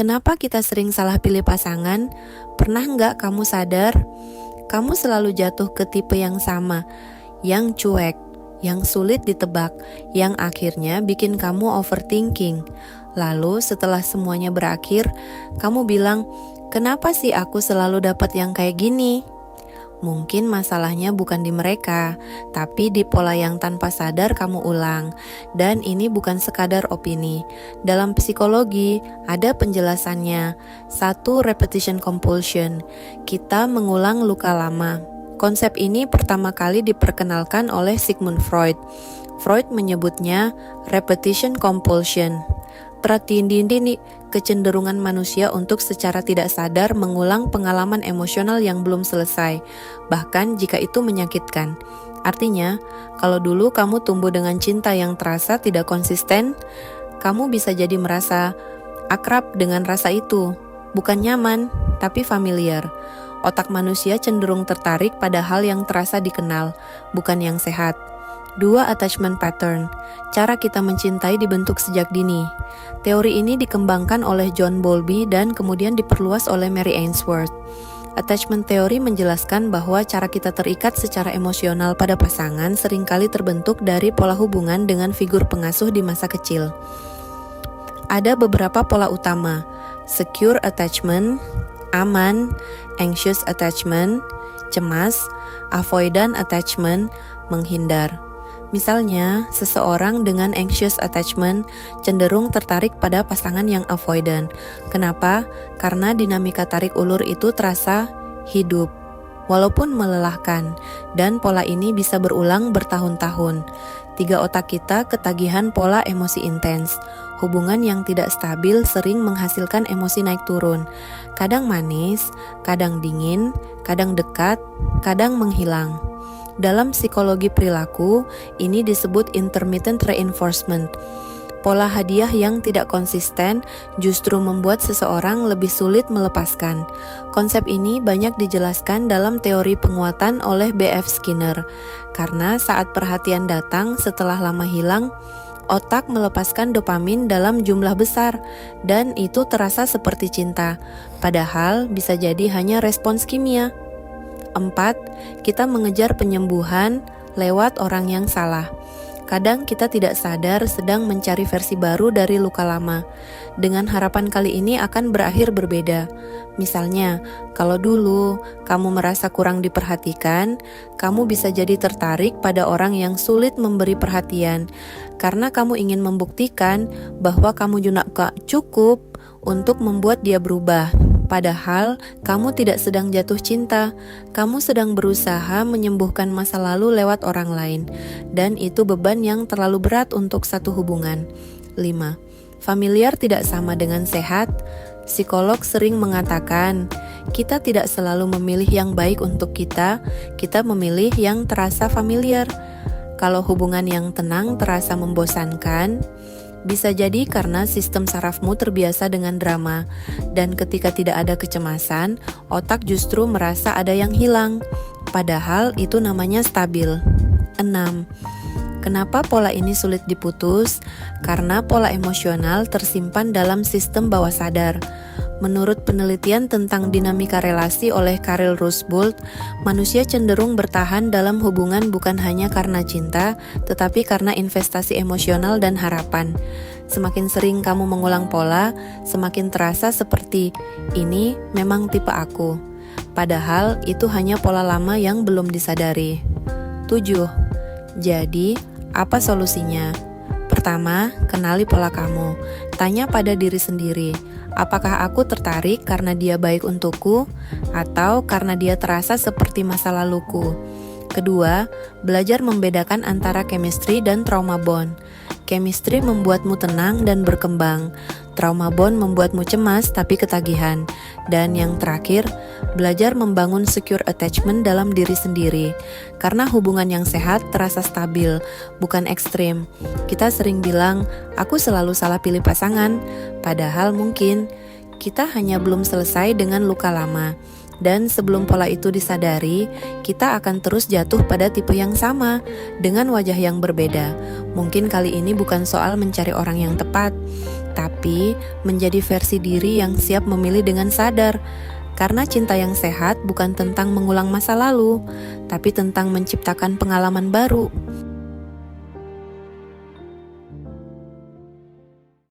Kenapa kita sering salah pilih pasangan? Pernah nggak kamu sadar? Kamu selalu jatuh ke tipe yang sama, yang cuek, yang sulit ditebak, yang akhirnya bikin kamu overthinking. Lalu setelah semuanya berakhir, kamu bilang, kenapa sih aku selalu dapat yang kayak gini? Mungkin masalahnya bukan di mereka, tapi di pola yang tanpa sadar kamu ulang. Dan ini bukan sekadar opini. Dalam psikologi, ada penjelasannya. 1. Repetition compulsion. Kita mengulang luka lama. Konsep ini pertama kali diperkenalkan oleh Sigmund Freud. Freud menyebutnya repetition compulsion. Tertindih kecenderungan manusia untuk secara tidak sadar mengulang pengalaman emosional yang belum selesai, bahkan jika itu menyakitkan. Artinya, kalau dulu kamu tumbuh dengan cinta yang terasa tidak konsisten, kamu bisa jadi merasa akrab dengan rasa itu, bukan nyaman, tapi familiar. Otak manusia cenderung tertarik pada hal yang terasa dikenal, bukan yang sehat. 2. Attachment pattern. Cara kita mencintai dibentuk sejak dini. Teori ini dikembangkan oleh John Bowlby dan kemudian diperluas oleh Mary Ainsworth. Attachment theory menjelaskan bahwa cara kita terikat secara emosional pada pasangan seringkali terbentuk dari pola hubungan dengan figur pengasuh di masa kecil. Ada beberapa pola utama: secure attachment, aman, anxious attachment, cemas, avoidant attachment, menghindar. Misalnya, seseorang dengan anxious attachment cenderung tertarik pada pasangan yang avoidant. Kenapa? Karena dinamika tarik ulur itu terasa hidup, walaupun melelahkan, dan pola ini bisa berulang bertahun-tahun. 3. Otak kita ketagihan pola emosi intens. Hubungan yang tidak stabil sering menghasilkan emosi naik turun. Kadang manis, kadang dingin, kadang dekat, kadang menghilang. Dalam psikologi perilaku, ini disebut intermittent reinforcement. Pola hadiah yang tidak konsisten justru membuat seseorang lebih sulit melepaskan. Konsep ini banyak dijelaskan dalam teori penguatan oleh B.F. Skinner. Karena saat perhatian datang setelah lama hilang, otak melepaskan dopamin dalam jumlah besar, dan itu terasa seperti cinta. Padahal bisa jadi hanya respons kimia. 4. Kita mengejar penyembuhan lewat orang yang salah. Kadang kita tidak sadar sedang mencari versi baru dari luka lama. Dengan harapan kali ini akan berakhir berbeda. Misalnya, kalau dulu kamu merasa kurang diperhatikan, kamu bisa jadi tertarik pada orang yang sulit memberi perhatian karena kamu ingin membuktikan bahwa kamu juga cukup untuk membuat dia berubah. Padahal kamu tidak sedang jatuh cinta, kamu sedang berusaha menyembuhkan masa lalu lewat orang lain, dan itu beban yang terlalu berat untuk satu hubungan. 5. Familiar tidak sama dengan sehat. Psikolog sering mengatakan, kita tidak selalu memilih yang baik untuk kita memilih yang terasa familiar. Kalau hubungan yang tenang terasa membosankan, bisa jadi karena sistem sarafmu terbiasa dengan drama, dan ketika tidak ada kecemasan, otak justru merasa ada yang hilang. Padahal itu namanya stabil. 6. Kenapa pola ini sulit diputus? Karena pola emosional tersimpan dalam sistem bawah sadar. Menurut penelitian tentang dinamika relasi oleh Carol Rusbult, manusia cenderung bertahan dalam hubungan bukan hanya karena cinta, tetapi karena investasi emosional dan harapan. Semakin sering kamu mengulang pola, semakin terasa seperti, ini memang tipe aku. Padahal itu hanya pola lama yang belum disadari. 7. Jadi, apa solusinya? Pertama, kenali pola kamu. Tanya pada diri sendiri, apakah aku tertarik karena dia baik untukku, atau karena dia terasa seperti masa laluku? Kedua, belajar membedakan antara chemistry dan trauma bond. Chemistry membuatmu tenang dan berkembang. Trauma bond membuatmu cemas tapi ketagihan. Dan yang terakhir, belajar membangun secure attachment dalam diri sendiri. Karena hubungan yang sehat terasa stabil, bukan ekstrim. Kita sering bilang, aku selalu salah pilih pasangan. Padahal mungkin kita hanya belum selesai dengan luka lama. Dan sebelum pola itu disadari, kita akan terus jatuh pada tipe yang sama, dengan wajah yang berbeda. Mungkin kali ini bukan soal mencari orang yang tepat, tapi menjadi versi diri yang siap memilih dengan sadar. Karena cinta yang sehat bukan tentang mengulang masa lalu, tapi tentang menciptakan pengalaman baru.